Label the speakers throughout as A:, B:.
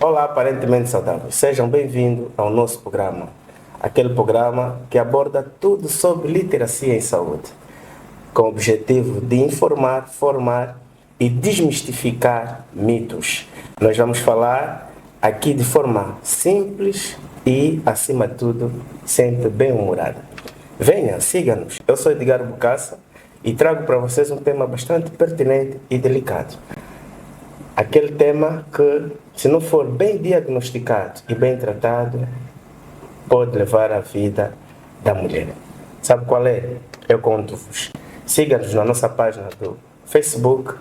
A: Olá, aparentemente saudáveis. Sejam bem-vindos ao nosso programa. Aquele programa que aborda tudo sobre literacia em saúde, com o objetivo de informar, formar e desmistificar mitos. Nós vamos falar aqui de forma simples e, acima de tudo, sempre bem-humorada. Venha, siga-nos. Eu sou Edgar Bucaça e trago para vocês um tema bastante pertinente e delicado. Aquele tema que, se não for bem diagnosticado e bem tratado, pode levar à vida da mulher. Sabe qual é? Eu conto-vos. Siga-nos na nossa página do Facebook,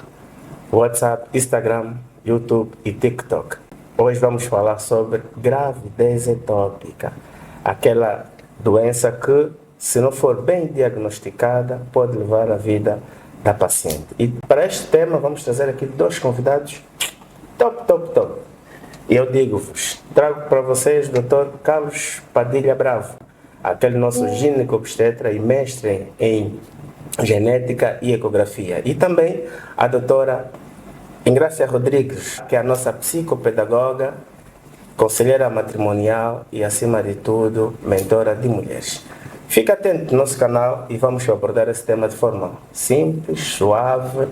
A: WhatsApp, Instagram, YouTube e TikTok. Hoje vamos falar sobre gravidez ectópica, aquela doença que, se não for bem diagnosticada, pode levar à vida da paciente. E para este tema vamos trazer aqui dois convidados top. E eu digo-vos, trago para vocês o Dr. Carlos Padilha Bravo, aquele nosso gineco-obstetra e mestre em genética e ecografia. E também a doutora Ingrácia Rodrigues, que é a nossa psicopedagoga, conselheira matrimonial e, acima de tudo, mentora de mulheres. Fica atento no nosso canal e vamos abordar esse tema de forma simples, suave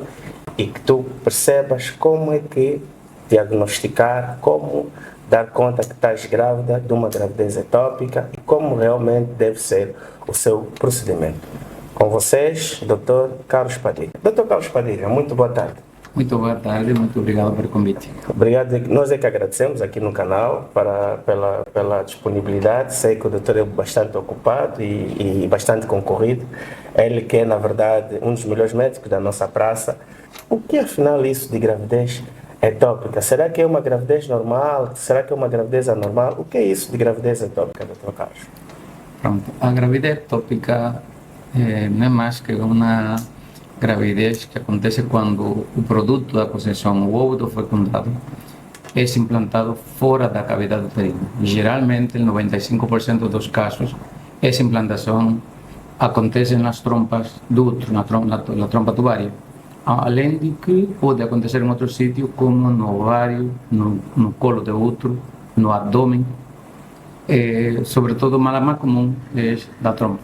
A: e que tu percebas como é que diagnosticar, como dar conta que estás grávida de uma gravidez ectópica e como realmente deve ser o seu procedimento. Com vocês, Dr. Carlos Padilha. Dr. Carlos Padilha, muito boa tarde.
B: Muito boa tarde, muito obrigado pelo convite.
A: Obrigado, nós é que agradecemos aqui no canal pela disponibilidade. Sei que o doutor é bastante ocupado e bastante concorrido. Ele que é, na verdade, um dos melhores médicos da nossa praça. O que afinal isso de gravidez ectópica? Será que é uma gravidez normal? Será que é uma gravidez anormal? O que é isso de gravidez ectópica, doutor Carlos?
B: Pronto, a gravidez ectópica não é mais que uma gravidez que acontece quando o produto da concepção, o óvulo fecundado, é implantado fora da cavidade uterina. Geralmente, em 95% dos casos, essa implantação acontece nas trompas do útero, na trompa tubaria. Além de que pode acontecer em outro sítio, como no ovário, no colo do útero, no abdômen, sobretudo, a mais comum é da trompa.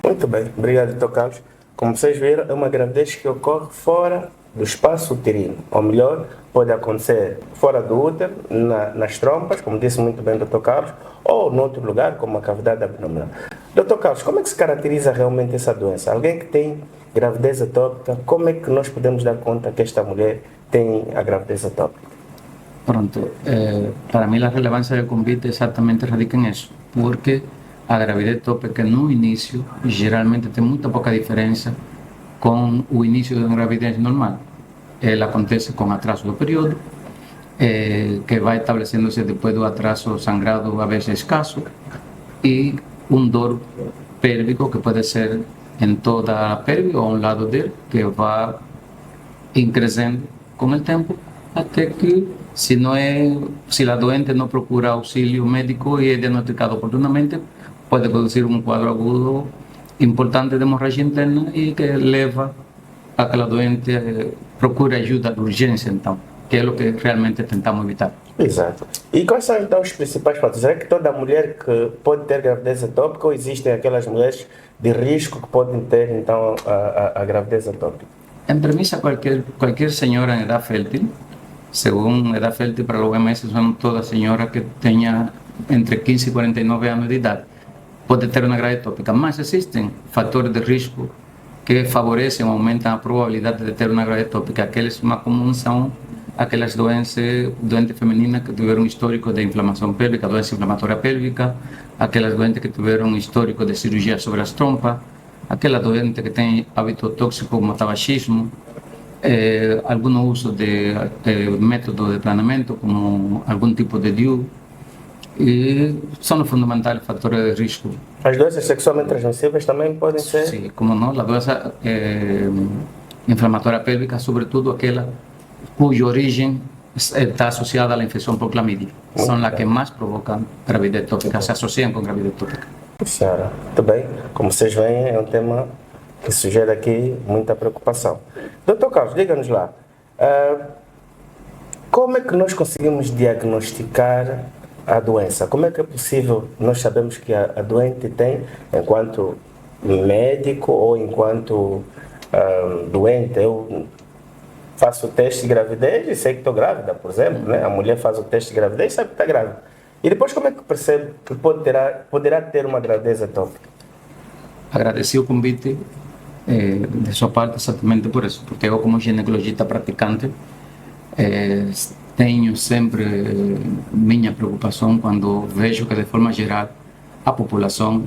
A: Muito bem, obrigado, Dr. Carlos. Como vocês viram, é uma gravidez que ocorre fora do espaço uterino, ou melhor, pode acontecer fora do útero, nas trompas, como disse muito bem o Dr. Carlos, ou em outro lugar, como a cavidade abdominal. Dr. Carlos, como é que se caracteriza realmente essa doença? Alguém que tem gravidez ectópica, como é que nós podemos dar conta que esta mulher tem a gravidez ectópica?
B: Pronto, para mim a relevância do convite exatamente radica nisso, porque a gravidez ectópica no início geralmente tem muito pouca diferença com o início de uma gravidez normal. Ela acontece com atraso do período, que vai estabelecendo-se depois do atraso sangrado a vezes escasso, e dor pélvico que pode ser em toda a pelve ou a um lado dele, que vai crescendo com o tempo, até que, se a doente não procura auxílio médico e é diagnosticado oportunamente, pode produzir um quadro agudo importante de hemorragia interna e que leva a que a doente procure ajuda de urgência, então, que é o que realmente tentamos evitar.
A: Exato. E quais são então os principais fatores? Será que toda mulher que pode ter gravidez ectópica ou existem aquelas mulheres de risco que podem ter então a gravidez ectópica?
B: Em premissa, qualquer senhora em idade fértil, segundo a idade fértil para a OMS, são todas senhoras que tenham entre 15 e 49 anos de idade. Pode ter uma gravidez ectópica, mas existem fatores de risco que favorecem ou aumentam a probabilidade de ter uma gravidez ectópica. Aqueles mais comuns são aquelas doentes femininas que tiveram histórico de inflamação pélvica, doença inflamatória pélvica, aquelas doentes que tiveram histórico de cirurgia sobre as trompas, aquela doente que tem hábito tóxico como tabagismo, algum uso de método de planeamento como algum tipo de DIU, e são os fundamentais fatores de risco.
A: As doenças sexualmente transmissíveis também podem ser?
B: Sim, como não, a doença inflamatória pélvica, sobretudo aquela cuja origem está associada à infecção por clamídia. São as que mais provocam gravidez ectópica, se associam com gravidez ectópica.
A: Senhora, muito bem. Como vocês veem, é um tema que sugere aqui muita preocupação. Dr. Carlos, diga-nos lá, como é que nós conseguimos diagnosticar a doença? Como é que é possível nós sabemos que a doente tem, enquanto médico ou enquanto doente? Eu faço o teste de gravidez e sei que estou grávida, por exemplo, né? A mulher faz o teste de gravidez e sabe que está grávida. E depois como é que percebe que poderá ter uma gravidez atópica?
B: Agradeci o convite de sua parte exatamente por isso, porque eu como ginecologista praticante tenho sempre minha preocupação quando vejo que de forma geral a população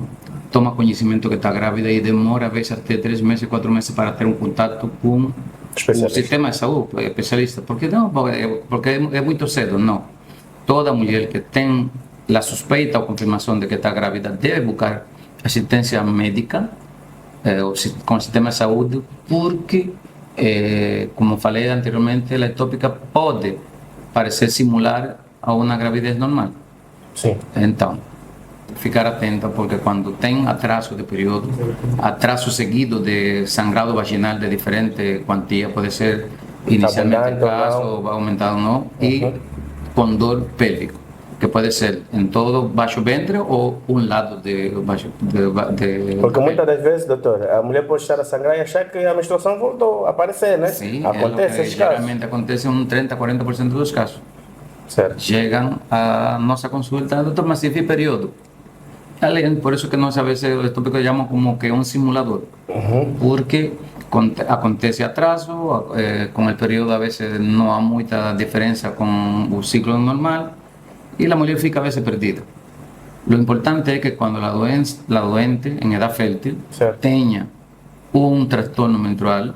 B: toma conhecimento que está grávida e demora a vezes até 3 meses, 4 meses para ter um contato com o sistema de saúde, especialista. Porque não? Porque é muito cedo, não. Toda mulher que tem a suspeita ou confirmação de que está grávida deve buscar assistência médica com o sistema de saúde, porque, como falei anteriormente, a ectópica pode parecer simular a uma gravidez normal.
A: Sim.
B: Então, ficar atenta, porque quando tem atraso de período, atraso seguido de sangrado vaginal de diferente quantia, pode ser inicialmente caso, vai aumentar ou não, e com dor pélvica, que pode ser em todo o baixo ventre ou um lado de baixo
A: porque muitas das vezes, doutor, a mulher pode estar a sangrar e achar que a menstruação voltou a aparecer, né?
B: Sim,
A: acontece esses casos.
B: Geralmente acontece em 30-40% dos casos.
A: Certo.
B: Chegam à nossa consulta, doutor, mas se vi período. Além, por isso que nós a vezes o tópico chamamos como que um simulador, porque acontece atraso, com o período a vezes não há muita diferença com o ciclo normal e a mulher fica a vezes perdida. Lo importante é que quando a doente em idade fértil tenha um transtorno menstrual,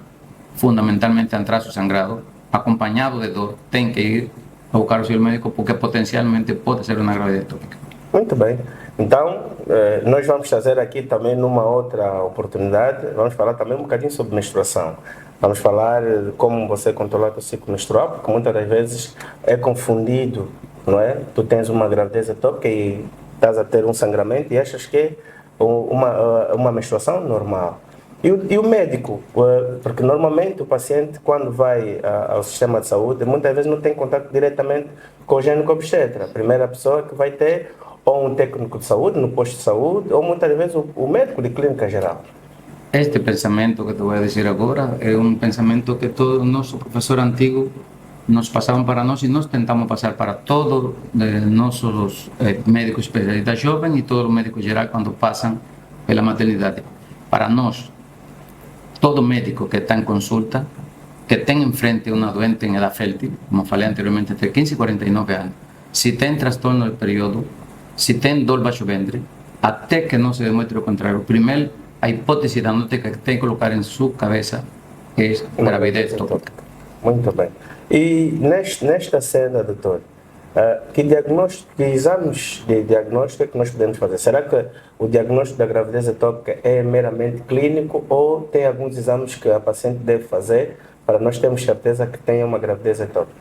B: fundamentalmente atraso sangrado, acompanhado de dor, tem que ir a buscar o seu médico porque potencialmente pode ser uma gravidez tópica.
A: Muito bem. Então, nós vamos trazer aqui também numa outra oportunidade, vamos falar também um bocadinho sobre menstruação. Vamos falar de como você controlar o ciclo menstrual, porque muitas das vezes é confundido, não é? Tu tens uma gravidez atópica e estás a ter um sangramento e achas que é uma menstruação normal. E o médico, porque normalmente o paciente quando vai ao sistema de saúde, muitas vezes não tem contato diretamente com o gineco-obstetra. A primeira pessoa que vai ter ou um técnico de saúde no posto de saúde, ou muitas vezes o médico de clínica geral.
B: Este pensamento que te vou dizer agora é um pensamento que todo nosso professor antigo nos passavam para nós e nós tentamos passar para todos nossos médicos especialistas jovens e todos os médicos gerais quando passam pela maternidade. Para nós, todo médico que está em consulta, que tem em frente uma doente em idade fértil, como falei anteriormente, entre 15 e 49 anos, se tem transtorno do período, se tem dor baixo ventre, até que não se demonstre o contrário. Primeiro, a hipótese diagnóstica que tem que colocar em sua cabeça é gravidez tópica.
A: Muito bem. E nesta cena, doutor, que exames de diagnóstico é que nós podemos fazer? Será que o diagnóstico da gravidez ectópica é meramente clínico ou tem alguns exames que a paciente deve fazer para nós termos certeza que tem uma gravidez ectópica?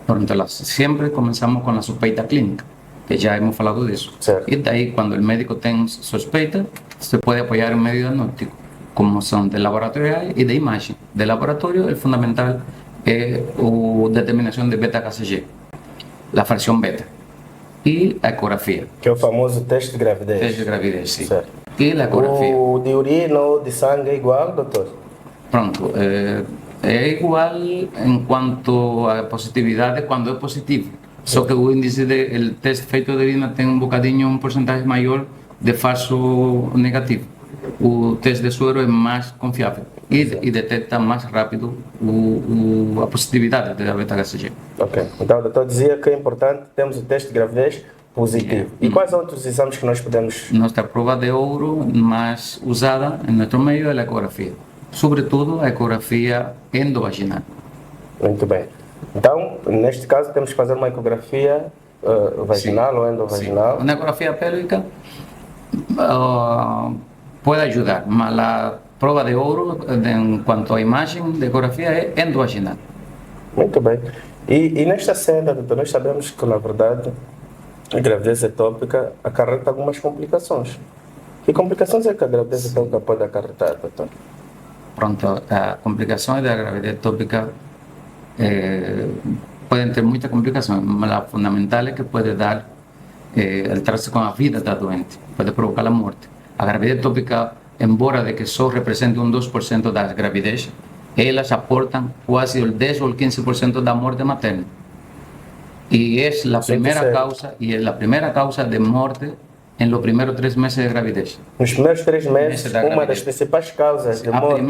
B: Pronto, sempre começamos com a suspeita clínica, que já hemos falado disso.
A: Certo.
B: E daí, quando o médico tem suspeita, se pode apoiar em meio diagnóstico, como são de laboratorial e de imagem. De laboratório, o fundamental é a determinação de beta-HCG, a fração beta, e a ecografia.
A: Que é o famoso teste de gravidez.
B: Teste de gravidez, sim.
A: Certo.
B: E a ecografia.
A: O de urina ou de sangue é igual, doutor?
B: Pronto, é igual em quanto a positividade quando é positivo. Só que o índice do teste feito de urina tem um bocadinho, um porcentagem maior de falso negativo. O teste de suero é mais confiável e detecta mais rápido a positividade da beta-HCG.
A: Ok. Então o doutor dizia que é importante termos o teste de gravidez positivo. E quais outros exames que nós podemos...
B: Nossa prova de ouro mais usada em nosso meio é a ecografia. Sobretudo a ecografia endovaginal.
A: Muito bem. Então, neste caso, temos que fazer uma ecografia vaginal
B: sim,
A: ou endovaginal.
B: Sim. Uma ecografia pélvica pode ajudar, mas a prova de ouro, em quanto à imagem de ecografia, é endovaginal.
A: Muito bem. E nesta cena, doutor, nós sabemos que, na verdade, a gravidez ectópica acarreta algumas complicações. Que complicações é que a gravidez ectópica pode acarretar, doutor?
B: Pronto, a complicação da gravidez ectópica pueden tener muchas complicaciones, mas la fundamental es que puede dar, alterarse con la vida da doente, puede provocar la muerte. A gravidez ectópica, embora de que só represente un 2% das gravidez, elas aportan quase el 10 o el 15% da morte materna. Y es la primera causa, de muerte en los primeros 3 meses de gravidez.
A: Nos primeiros 3 meses, uma das principais causas de morte.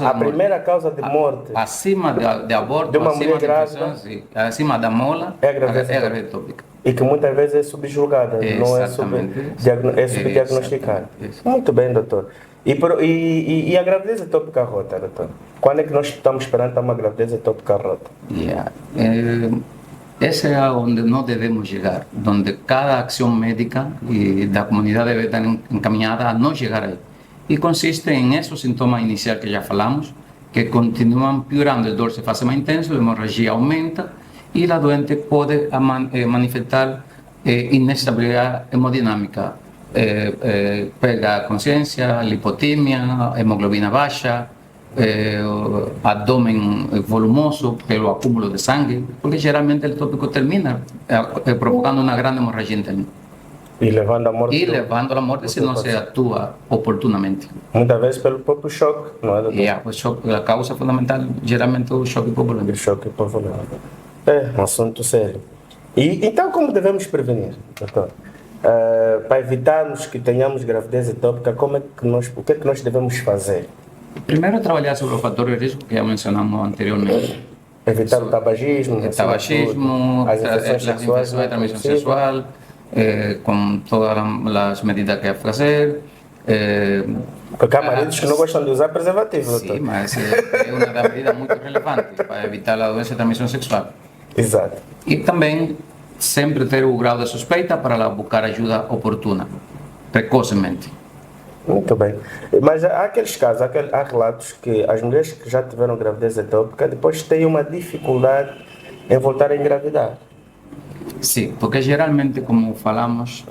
A: A primeira causa de morte.
B: Acima de aborto,
A: de uma
B: acima
A: mulher grávida,
B: acima da mola,
A: é a gravidez
B: ectópica.
A: E que muitas vezes é subjulgada, não é subdiagnosticada. Muito bem, doutor. E a gravidez ectópica rota, doutor? Quando é que nós estamos esperando uma gravidez ectópica rota?
B: Ese es a donde no debemos llegar, donde cada acción médica y la comunidad debe estar encaminada a no llegar ahí. Y consiste en esos síntomas iniciales que ya hablamos, que continúan piorando, el dolor se hace más intenso, la hemorragia aumenta y la doente puede manifestar inestabilidad hemodinámica, pérdida de conciencia, lipotimia, hemoglobina baja, abdomen volumoso pelo acúmulo de sangre, porque geralmente el tópico termina provocando una gran hemorragia interna.
A: E levando a morte.
B: E levando a morte se não se atua oportunamente.
A: Muitas vezes pelo próprio choque, não é, doutor?
B: O choque, a causa fundamental, geralmente, é o choque hipovolêmico.
A: O choque hipovolêmico. É um assunto sério. E então, como devemos prevenir, doutor? Para evitarmos que tenhamos gravidez ectópica, o que é que nós devemos fazer?
B: Primeiro, trabalhar sobre o fator de risco que já mencionamos anteriormente.
A: Evitar o tabagismo,
B: as infecções de transmissão sexual, com todas as medidas que há que fazer.
A: Porque há maridos que não gostam de usar preservativo, doutor.
B: Sim, mas é uma das medidas muito relevante para evitar a doença de transmissão sexual.
A: Exato.
B: E também sempre ter o grau de suspeita para buscar ajuda oportuna, precocemente.
A: Muito bem. Mas há aqueles casos, há relatos que as mulheres que já tiveram gravidez ectópica depois têm uma dificuldade em voltar a engravidar.
B: Sim, porque geralmente, como falamos,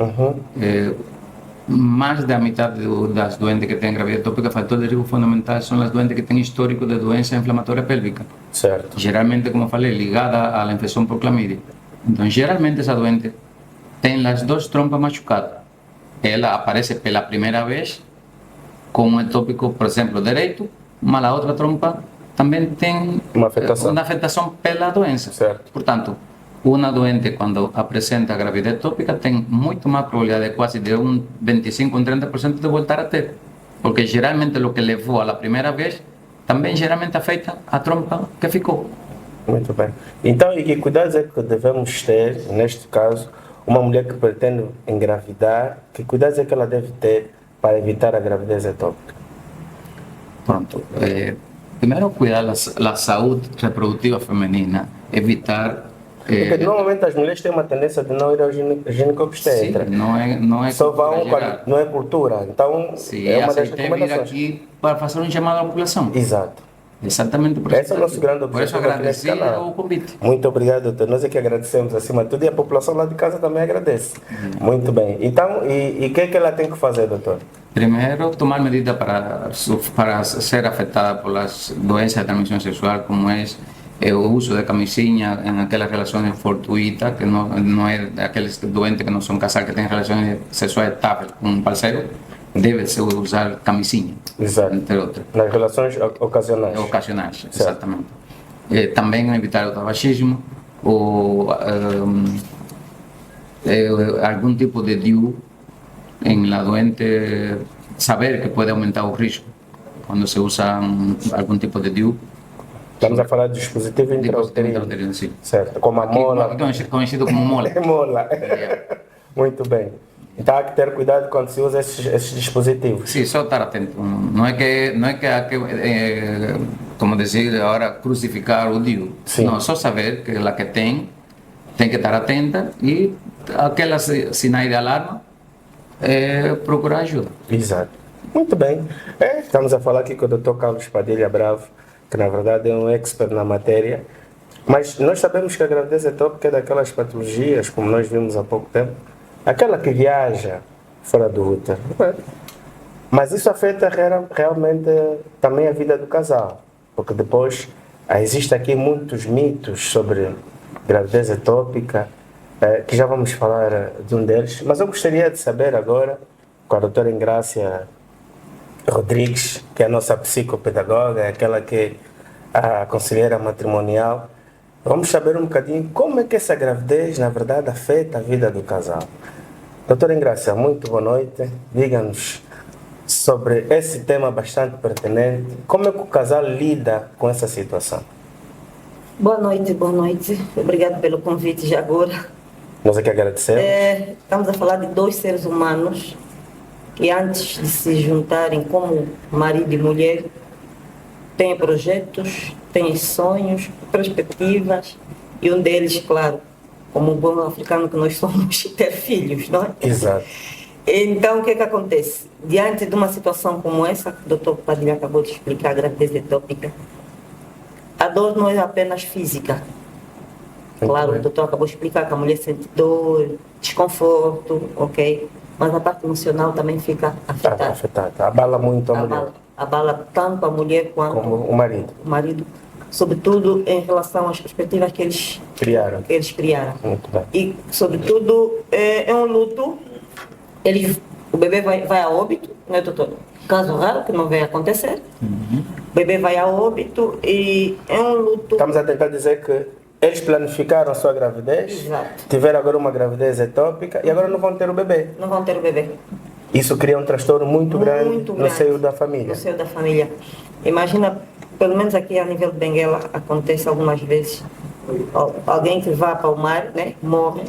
B: mais da metade das doentes que têm gravidez ectópica, fator de risco fundamental são as doentes que têm histórico de doença inflamatória pélvica.
A: Certo.
B: Geralmente, como falei, ligada à infecção por clamídia. Então, geralmente, essa doente tem as 2 trompas machucadas. Ela aparece pela primeira vez com um ectópico, por exemplo, direito, mas a outra trompa também tem uma afetação pela doença.
A: Certo.
B: Portanto, uma doente, quando apresenta a gravidez ectópica, tem muito mais probabilidade, quase de 25% ou 30% de voltar a ter. Porque geralmente o que levou a primeira vez também geralmente afeta a trompa que ficou.
A: Muito bem. Então, e que cuidados é que devemos ter, neste caso, uma mulher que pretende engravidar, que cuidados é que ela deve ter para evitar a gravidez ectópica?
B: Pronto. Primeiro, cuidar a saúde reprodutiva feminina, evitar...
A: Porque normalmente as mulheres têm uma tendência de não ir ao ginecobstetra.
B: Sim, não é
A: só vão não é cultura. Então,
B: sim,
A: é uma das recomendações.
B: Vir aqui para fazer um chamado à população.
A: Exato.
B: Exatamente por isso.
A: Esse é o nosso grande objetivo.
B: Por isso agradecer o convite.
A: Muito obrigado, doutor. Nós é que agradecemos acima de tudo e a população lá de casa também agradece. Muito bem. Então, e o que é que ela tem que fazer, doutor?
B: Primeiro, tomar medidas para ser afetada por as doenças de transmissão sexual, como é o uso de camisinha em aquelas relações fortuitas, que não é aqueles doentes que não são casais que têm relações sexuais estáveis com um parceiro. Deve-se usar camisinha,
A: exato,
B: entre outras.
A: Nas relações ocasionais.
B: Ocasionais, exatamente. Também evitar o tabagismo, ou algum tipo de DIU em la doente, saber que pode aumentar o risco quando se usa algum tipo de DIU.
A: Estamos a falar de dispositivo intrauterino.
B: Sim.
A: Certo, como a mola.
B: Conhecido como mola.
A: Mola. Muito bem. Então há que ter cuidado quando se usa esses dispositivos.
B: Sim, só estar atento. Não é que há que, como dizer, agora crucificar o DIU.
A: Sim.
B: Não, só saber que ela que tem que estar atenta e aquelas sinais de alarma, procurar ajuda.
A: Exato. Muito bem. Estamos a falar aqui com o Dr. Carlos Padilha Bravo, que na verdade é um expert na matéria. Mas nós sabemos que a gravidez ectópica é daquelas patologias, como nós vimos há pouco tempo, aquela que viaja fora do útero. Mas isso afeta realmente também a vida do casal, porque depois existem aqui muitos mitos sobre gravidez etópica, que já vamos falar de um deles, mas eu gostaria de saber agora, com a doutora Engrácia Rodrigues, que é a nossa psicopedagoga, é aquela que é a conselheira matrimonial, vamos saber um bocadinho como é que essa gravidez, na verdade, afeta a vida do casal. Doutora Engrácia, muito boa noite. Diga-nos sobre esse tema bastante pertinente. Como é que o casal lida com essa situação?
C: Boa noite, boa noite. Obrigado pelo convite já agora.
A: Nós é que agradecemos.
C: Estamos a falar de dois seres humanos que antes de se juntarem como marido e mulher, têm projetos, têm sonhos, perspectivas, e um deles, claro, como um bom africano que nós somos, ter filhos, não é?
A: Exato.
C: Então, o que acontece? Diante de uma situação como essa, que o Dr. Padilha acabou de explicar, a gravidez etópica, a dor não é apenas física. Claro, o doutor acabou de explicar que a mulher sente dor, desconforto, ok? Mas a parte emocional também fica afetada.
A: Abala muito a mulher.
C: Abala tanto a mulher quanto
A: como o marido.
C: O marido, sobretudo em relação às perspectivas que eles criaram.
A: Muito bem.
C: E, sobretudo, é um luto. O bebê vai a óbito, né, doutor? Caso raro, que não vai acontecer. O bebê vai a óbito e é um luto.
A: Estamos a tentar dizer que eles planificaram a sua gravidez,
C: Exato.
A: Tiveram agora uma gravidez etópica e agora não vão ter o bebê.
C: Não vão ter o bebê.
A: Isso cria um transtorno muito grande no seio da família.
C: No seio da família. Imagina, pelo menos aqui a nível de Benguela, acontece algumas vezes. Alguém que vá para o mar, né, morre,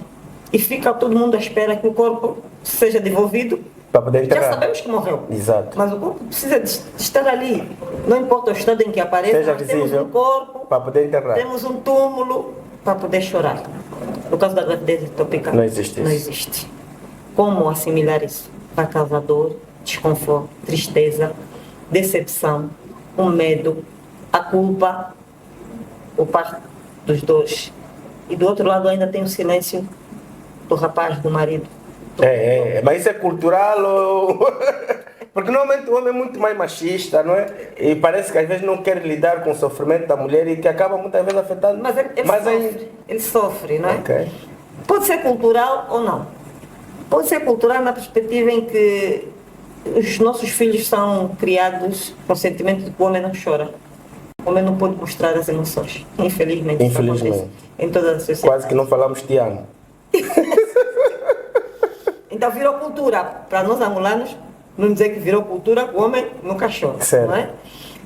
C: e fica todo mundo à espera que o corpo seja devolvido.
A: Para poder enterrar.
C: Já sabemos que morreu.
A: Exato.
C: Mas o corpo precisa de estar ali. Não importa o estado em que apareça,
A: seja
C: nós
A: visível,
C: temos um corpo,
A: para poder enterrar.
C: Temos um túmulo para poder chorar. No caso da gravidez etópica,
A: não existe isso.
C: Não existe. Como assimilar isso? Vai causar dor, desconforto, tristeza, decepção, o medo, a culpa, o par dos dois. E do outro lado ainda tem o silêncio do rapaz, do marido.
A: Mas isso é cultural ou... Porque normalmente o homem é muito mais machista, não é? E parece que às vezes não quer lidar com o sofrimento da mulher e que acaba muitas vezes afetando.
C: Mas ele sofre, não é?
A: Okay.
C: Pode ser cultural ou não. Pode ser cultural na perspectiva em que os nossos filhos são criados com o sentimento de que o homem não chora. O homem não pode mostrar as emoções. Infelizmente. Em toda a sociedade.
A: Quase que não falamos te amo.
C: Então virou cultura. Para nós angolanos, não dizer que virou cultura, o homem nunca chora.
A: Certo.
C: Não é?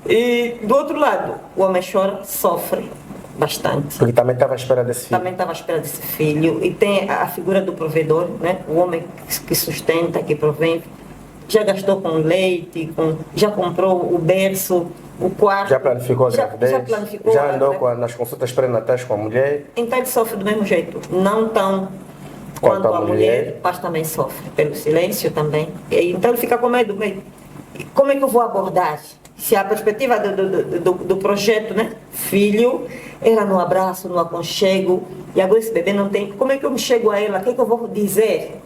C: E do outro lado, o homem chora, sofre bastante.
A: Porque também estava à espera desse filho.
C: Também estava à espera desse filho. E tem a figura do provedor, né? O homem que sustenta, que provém. Já gastou com leite, já comprou o berço, o quarto.
A: Já planificou a gravidez. Já andou nas consultas pré-natais com a mulher.
C: Então ele sofre do mesmo jeito. Não tão quanto a mulher, mas também sofre pelo silêncio também. E então ele fica com medo. Como é que eu vou abordar? Se a perspectiva do projeto, né? Filho, era no abraço, no aconchego, e agora esse bebê não tem. Como é que eu me chego a ela? O que é que eu vou dizer?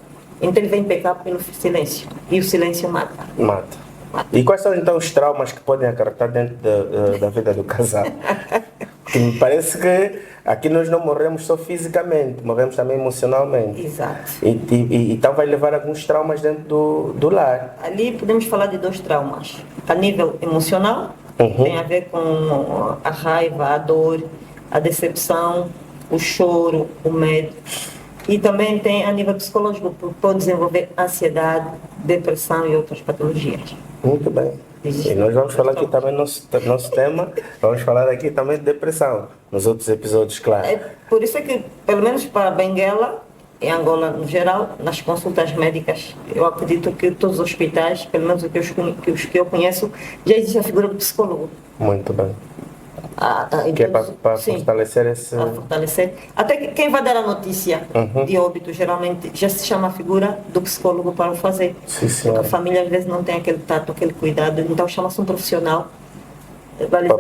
C: Então ele vem pecar pelo silêncio. E o silêncio mata.
A: Mata. E quais são então os traumas que podem acarretar dentro da vida do casal? Porque me parece que aqui nós não morremos só fisicamente, morremos também emocionalmente.
C: Exato.
A: E então vai levar alguns traumas dentro do lar.
C: Ali podemos falar de 2 traumas. A nível emocional, tem a ver com a raiva, a dor, a decepção, o choro, o medo. E também tem a nível psicológico, pode desenvolver ansiedade, depressão e outras patologias.
A: Muito bem. E nós vamos falar aqui também no nosso tema, vamos falar aqui também de depressão, nos outros episódios, claro.
C: Por isso é que, pelo menos para Benguela, em Angola no geral, nas consultas médicas, eu acredito que todos os hospitais, pelo menos os que eu conheço, já existe a figura do psicólogo.
A: Muito bem.
C: Então,
A: que é para fortalecer esse...
C: Para fortalecer. Até que quem vai dar a notícia de óbito, geralmente, já se chama a figura do psicólogo para o fazer.
A: Sim,
C: porque a família às vezes não tem aquele tato, aquele cuidado, então chama-se um profissional para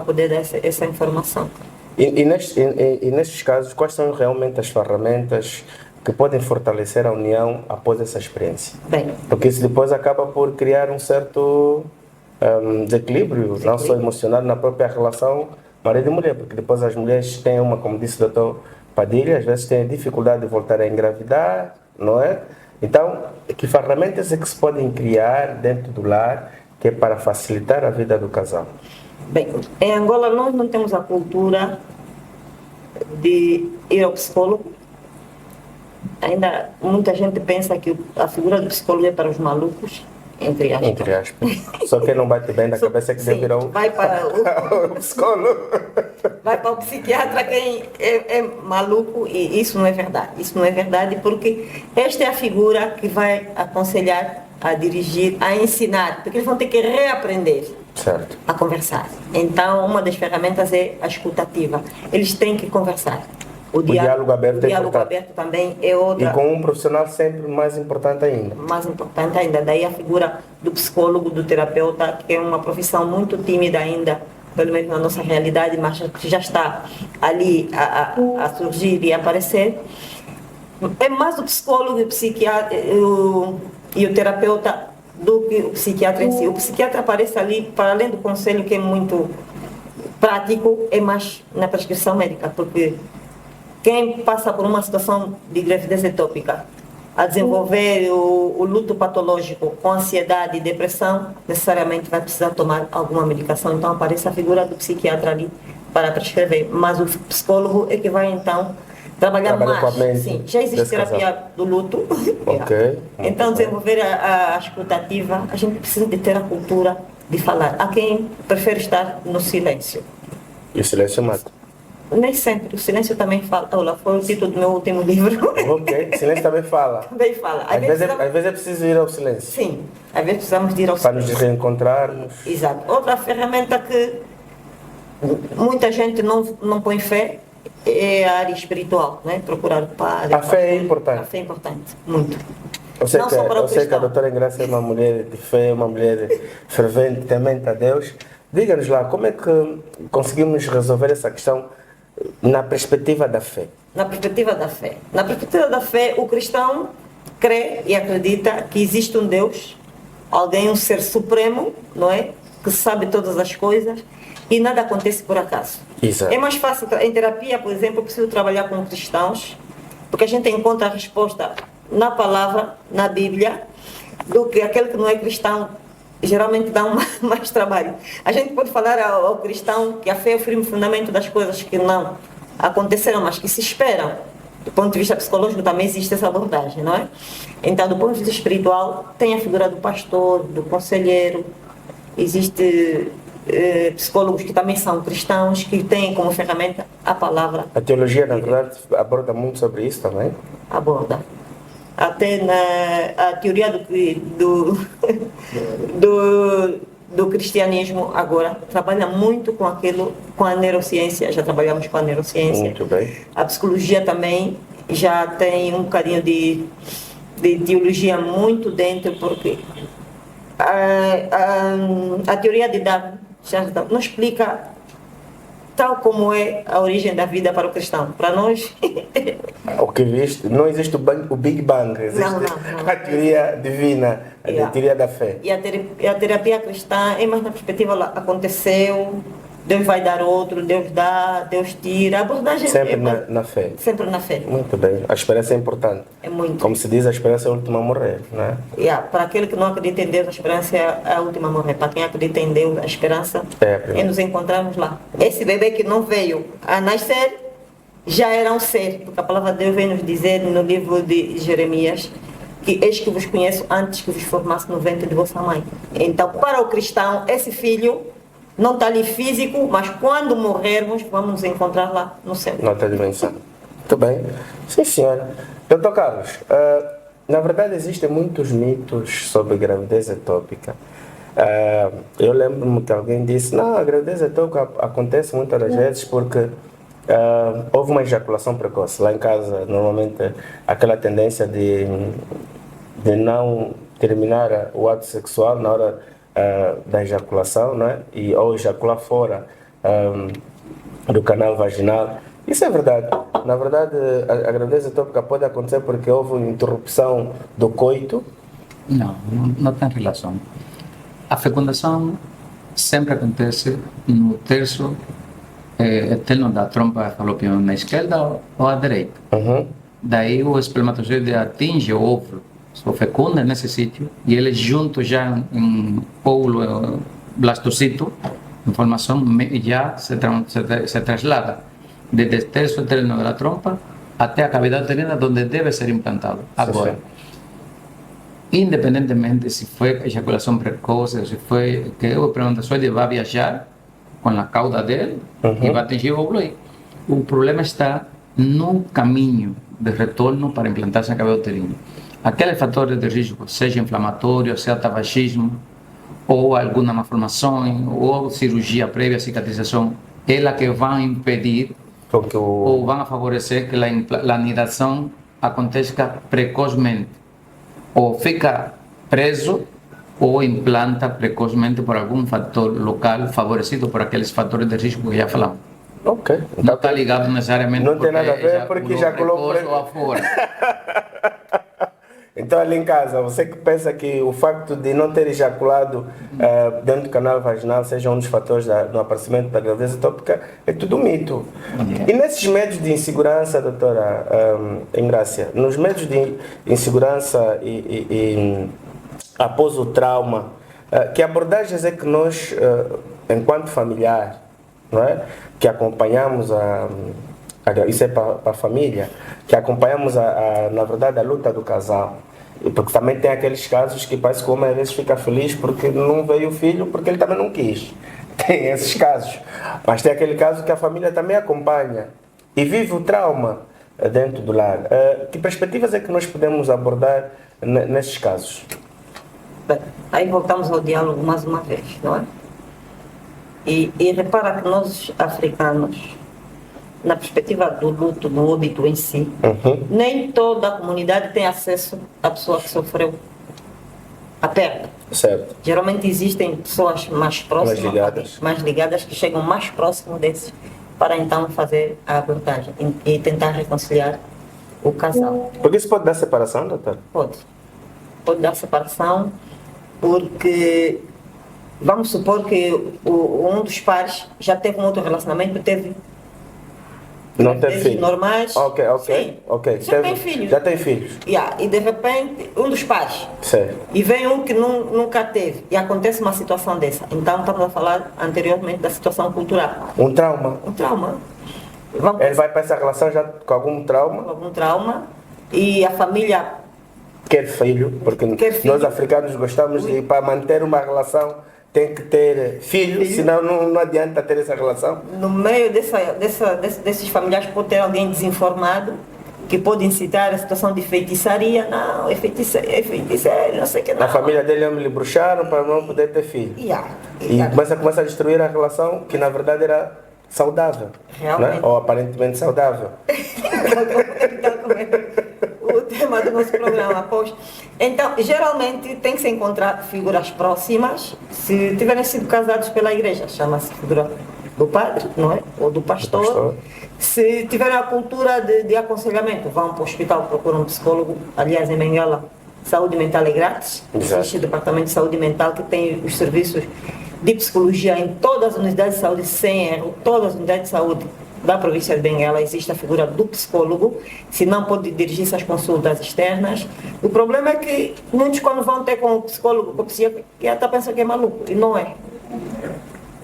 C: poder dar essa informação.
A: E nestes casos, quais são realmente as ferramentas que podem fortalecer a união após essa experiência?
C: Bem,
A: porque isso depois acaba por criar um certo desequilíbrio, não só emocional, na própria relação marido e mulher, porque depois as mulheres têm uma, como disse o doutor Padilha, às vezes têm dificuldade de voltar a engravidar, não é? Então, que ferramentas é que se podem criar dentro do lar que é para facilitar a vida do casal?
C: Bem, em Angola nós não temos a cultura de ir ao psicólogo. Ainda muita gente pensa que a figura do psicólogo é para os malucos, entre aspas.
A: Entre aspas. Só quem não bate bem da cabeça é que deve ir ao
C: vai para
A: ao psicólogo.
C: vai para o psiquiatra quem é maluco, e isso não é verdade. Isso não é verdade porque esta é a figura que vai aconselhar, a dirigir, a ensinar, porque eles vão ter que reaprender
A: Certo.
C: a conversar. Então, uma das ferramentas é a escutativa. Eles têm que conversar. O
A: diálogo aberto
C: o
A: é
C: diálogo
A: importante.
C: aberto também é outra.
A: E com um profissional sempre mais importante ainda.
C: Mais importante ainda, daí a figura do psicólogo, do terapeuta, que é uma profissão muito tímida ainda, pelo menos na nossa realidade, mas já está ali a surgir e a aparecer. É mais o psicólogo e o psiquiatra e o terapeuta do que o psiquiatra em si. O psiquiatra aparece ali, para além do conselho, que é muito prático, é mais na prescrição médica, porque quem passa por uma situação de gravidez ectópica a desenvolver o luto patológico com ansiedade e depressão, necessariamente vai precisar tomar alguma medicação. Então aparece a figura do psiquiatra ali para prescrever. Mas o psicólogo é que vai então trabalhar mais.
A: Com a mente.
C: Sim, já existe terapia do luto.
A: Ok.
C: Então desenvolver a escutativa, a gente precisa de ter a cultura de falar. Há quem prefere estar no silêncio.
A: E o silêncio mata.
C: Nem sempre, o silêncio também fala. Olha, foi o título do meu último livro.
A: Ok, o silêncio também fala.
C: Também fala.
A: Às vezes é preciso ir ao silêncio.
C: Sim, às vezes precisamos de ir ao
A: Para
C: silêncio.
A: nos reencontrarmos.
C: Exato. Outra ferramenta que muita gente não põe fé é a área espiritual, né? Procurar o padre.
A: A fé é importante.
C: A fé é importante, muito.
A: Eu sei,
C: Não só para o
A: eu sei que a
C: cristão.
A: doutora Ingrácia é uma mulher de fé, uma mulher fervente, temente a Deus. Diga-nos lá, como é que conseguimos resolver essa questão na perspectiva da fé?
C: Na perspectiva da fé. Na perspectiva da fé, o cristão crê e acredita que existe um Deus, alguém, um ser supremo, não é? Que sabe todas as coisas e nada acontece por acaso.
A: Exato.
C: É mais fácil, em terapia, por exemplo, eu preciso trabalhar com cristãos, porque a gente encontra a resposta na palavra, na Bíblia, do que aquele que não é cristão. Geralmente dá mais trabalho. A gente pode falar ao cristão que a fé é o firme fundamento das coisas que não aconteceram, mas que se esperam. Do ponto de vista psicológico também existe essa abordagem, não é? Então, do ponto de vista espiritual, tem a figura do pastor, do conselheiro, existe psicólogos que também são cristãos, que têm como ferramenta a palavra.
A: A teologia, na verdade, aborda muito sobre isso também.
C: Aborda. Até a teoria do cristianismo agora trabalha muito com aquilo, com a neurociência, já trabalhamos com a neurociência.
A: Muito bem.
C: A psicologia também já tem um bocadinho de teologia muito dentro, porque a teoria de Darwin já não explica tal como é a origem da vida para o cristão. Para nós...
A: O que viste, não existe o Big Bang, existe
C: Não.
A: a teoria divina, a teoria da fé.
C: E a terapia cristã é mais na perspectiva, lá, aconteceu, Deus vai dar outro, Deus dá, Deus tira. A abordagem
A: Sempre na fé.
C: Sempre na fé.
A: Muito bem. A esperança é importante.
C: É muito.
A: Como se diz, a esperança é a última a morrer, não é?
C: Para aquele que não acredita em Deus, a esperança é a última a morrer. Para quem acredita em Deus, a esperança é nos encontrarmos lá. Esse bebê que não veio a nascer, já era um ser. Porque a palavra de Deus vem nos dizer no livro de Jeremias que eis que vos conheço antes que vos formasse no ventre de vossa mãe. Então, para o cristão, esse filho não está ali físico, mas quando morrermos, vamos nos encontrar lá no céu.
A: Na outra dimensão. Muito bem. Sim, senhora. Doutor Carlos, na verdade existem muitos mitos sobre gravidez ectópica. Eu lembro-me que alguém disse, não, a gravidez ectópica acontece muitas das vezes porque houve uma ejaculação precoce. Lá em casa, normalmente, aquela tendência de não terminar o ato sexual na hora da ejaculação, né? Ou ejacular fora do canal vaginal. Isso é verdade. Na verdade, a gravidez ectópica pode acontecer porque houve uma interrupção do coito.
B: Não tem relação. A fecundação sempre acontece no terço externo da trompa falopina na esquerda ou à direita. Daí o espermatozoide atinge o óvulo, se fecunda nesse sítio, e ele junto já em óvulo blastocito, informação já se traslada desde el terço externo da trompa até a cavidade uterina, onde deve ser implantado. Agora, independentemente se foi ejaculação precoce, se foi que o espermatozoide vai viajar com a cauda dele e vai atingir o óvulo. O problema está no caminho de retorno para implantar-se na cavidade uterina. Aqueles fatores de risco, seja inflamatório, seja tabagismo, ou alguma malformação, ou cirurgia prévia, cicatrização, ela que vai impedir ou vão favorecer que a anidação aconteça precocemente, ou fica preso ou implanta precocemente por algum fator local favorecido por aqueles fatores de risco que já falamos.
A: Ok.
B: Não está ligado necessariamente
A: não tem nada a ver porque já colocou
B: afora.
A: Então ali em casa, você que pensa que o facto de não ter ejaculado dentro do canal vaginal seja um dos fatores do aparecimento da gravidez ectópica, é tudo mito. E nesses médios de insegurança, doutora Engrácia, nos médios de insegurança e após o trauma, que abordagens é que nós, enquanto familiar, não é? Que acompanhamos isso é para a família, que acompanhamos na verdade a luta do casal, porque também tem aqueles casos que parece que o homem às vezes fica feliz porque não veio o filho porque ele também não quis, tem esses casos, mas tem aquele caso que a família também acompanha e vive o trauma dentro do lar. Que perspectivas é que nós podemos abordar nesses casos?
C: Bem, aí voltamos ao diálogo mais uma vez, não é? E repara que nós africanos, na perspectiva do luto, do óbito em si, nem toda a comunidade tem acesso à pessoa que sofreu a perda.
A: Certo.
C: Geralmente existem pessoas mais próximas, mais ligadas, que chegam mais próximo desses, para então fazer a abordagem e tentar reconciliar o casal.
A: Porque isso pode dar separação, doutor?
C: Pode dar separação, porque vamos supor que um dos pares já teve um outro relacionamento,
A: não tem filhos
C: normais.
A: Ok.
C: Já tem filhos.
A: Já tem filhos.
C: E de repente, um dos pais.
A: Certo.
C: E vem um que nunca teve. E acontece uma situação dessa. Então, estamos a falar anteriormente da situação cultural.
A: Um trauma. Ele vai para essa relação já com algum trauma?
C: Com algum trauma. E a família
A: quer filho, porque nós africanos gostamos de, para manter uma relação, tem que ter filhos, senão não adianta ter essa relação.
C: No meio desses familiares pode ter alguém desinformado que pode incitar a situação de feitiçaria. Não, é feiticeiro, não sei o que não.
A: A família dele lhe bruxaram para não poder ter filho. E começa a destruir a relação que na verdade era saudável. Realmente. Né? Ou aparentemente saudável. O tema do nosso programa, pois. Então, geralmente tem que se encontrar figuras próximas, se tiverem sido casados pela igreja, chama-se figura do padre, não é? Ou do pastor. Se tiverem a cultura de aconselhamento, vão para o hospital, procuram um psicólogo. Aliás, em Benguela, saúde mental é grátis. Existe o departamento de saúde mental que tem os serviços de psicologia em todas as unidades de saúde, sem erro, todas as unidades de saúde da província de Benguela existe a figura do psicólogo, se não pode dirigir-se às consultas externas. O problema é que muitos, quando vão ter com o psicólogo, com o psiquiatra, até pensam que é maluco, e não é.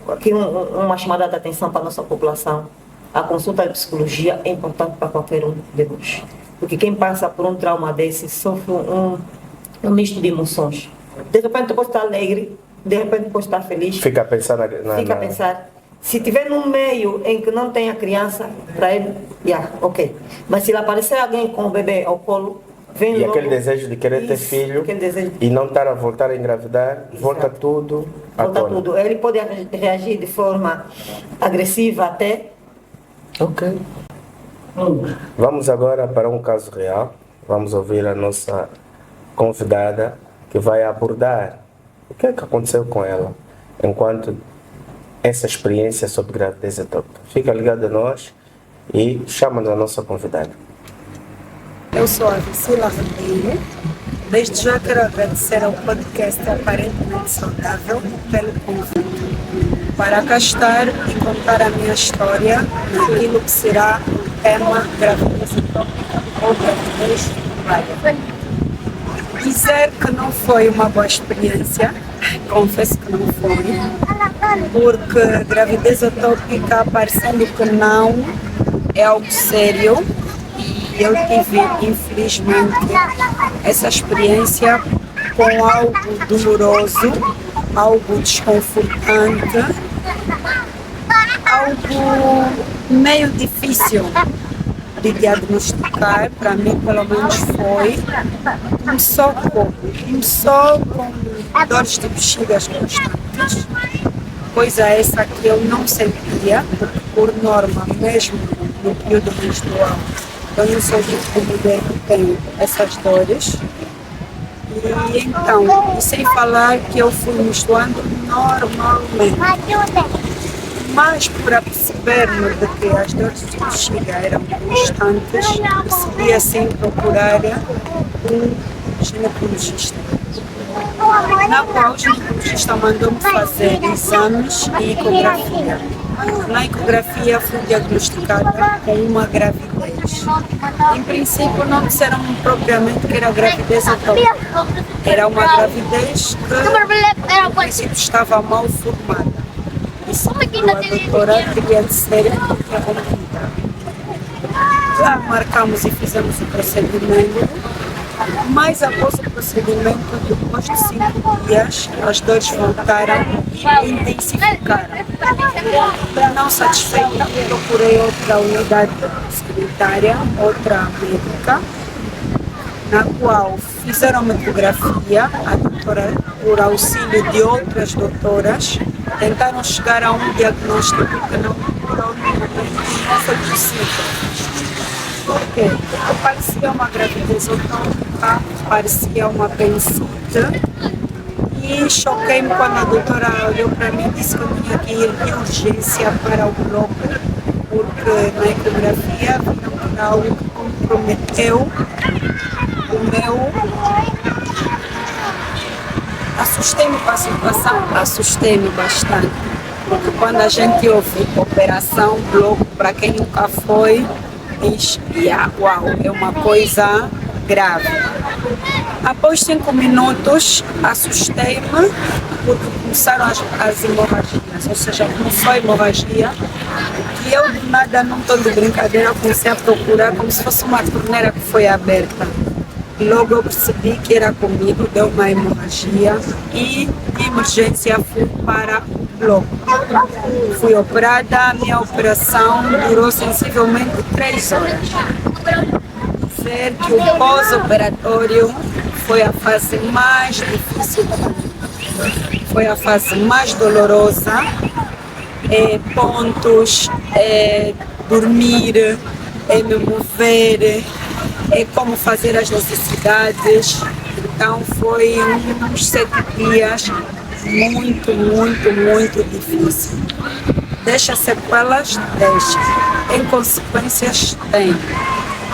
A: Aqui uma chamada de atenção para a nossa população. A consulta de psicologia é importante para qualquer um de nós, porque quem passa por um trauma desse sofre um misto de emoções. De repente pode estar alegre, de repente pode estar feliz. Fica a pensar
C: Fica a pensar. Se tiver num meio em que não tem a criança, para ele, ok. Mas se aparecer alguém com o bebê ao colo, vem logo.
A: E aquele desejo de querer ter filho e não estar a voltar a engravidar, volta tudo à tona.
C: Volta tudo. Ele pode reagir de forma agressiva até.
A: Ok. Vamos agora para um caso real. Vamos ouvir a nossa convidada que vai abordar o que é que aconteceu com ela enquanto essa experiência sobre gravidez ectópica. Fica ligado a nós e chama-nos a nossa convidada.
D: Eu sou a Vicila Ribeiro. Desde já quero agradecer ao podcast Aparentemente Saudável pelo convite. para cá estar e contar a minha história naquilo que será o tema gravidez ectópica ou gravidez primária. Dizer que não foi uma boa experiência, confesso que não foi, porque gravidez ectópica, parecendo que não, é algo sério e eu tive, infelizmente, essa experiência com algo doloroso, algo desconfortante, algo meio difícil de diagnosticar, para mim pelo menos foi. Começou com dores de bexigas constantes, coisa essa que eu não sentia, porque por norma, mesmo no período menstrual, eu não sou o tipo de mulher que tem essas dores. E então, sem falar que eu fui menstruando normalmente. Mas por aperceber-me de que as dores de bexiga eram constantes, decidi assim procurar um ginecologista. Na qual o ginecologista mandou-me fazer exames e ecografia. Na ecografia fui diagnosticada com uma gravidez. Em princípio não disseram propriamente que era gravidez ectópica. Era uma gravidez que em princípio estava mal formada. E segundo a doutora teria de ser interrompida. Lá marcamos e fizemos o procedimento, mas após o procedimento, depois de 5 dias, as dores voltaram e intensificaram. Não satisfeita, procurei outra unidade sanitária, outra médica, na qual fizeram uma ecografia, a doutora, por auxílio de outras doutoras, tentaram chegar a um diagnóstico que não foi possível. Por quê? Porque parecia uma gravidez ectópica, parecia uma apendicite, e choquei-me quando a doutora olhou para mim e disse que eu tinha que ir de urgência para o bloco, porque na ecografia viram que era algo que comprometeu o meu. Assustei-me com a situação, assustei-me bastante, porque quando a gente ouve operação, bloco, para quem nunca foi, diz, uau, é uma coisa grave. Após 5 minutos, assustei-me, porque começaram as hemorragias, ou seja, começou a hemorragia, e eu do nada, num tom de brincadeira, comecei a procurar como se fosse uma torneira que foi aberta. Logo eu percebi que era comigo, deu uma hemorragia e de emergência fui para o bloco. Fui operada, a minha operação durou sensivelmente 3 horas. Dizer que o pós-operatório foi a fase mais difícil para mim. Foi a fase mais dolorosa, pontos, dormir, me mover, como fazer as necessidades. Então foi uns 7 dias muito difícil. Deixa sequelas? Deixa. Tem consequências? Tem.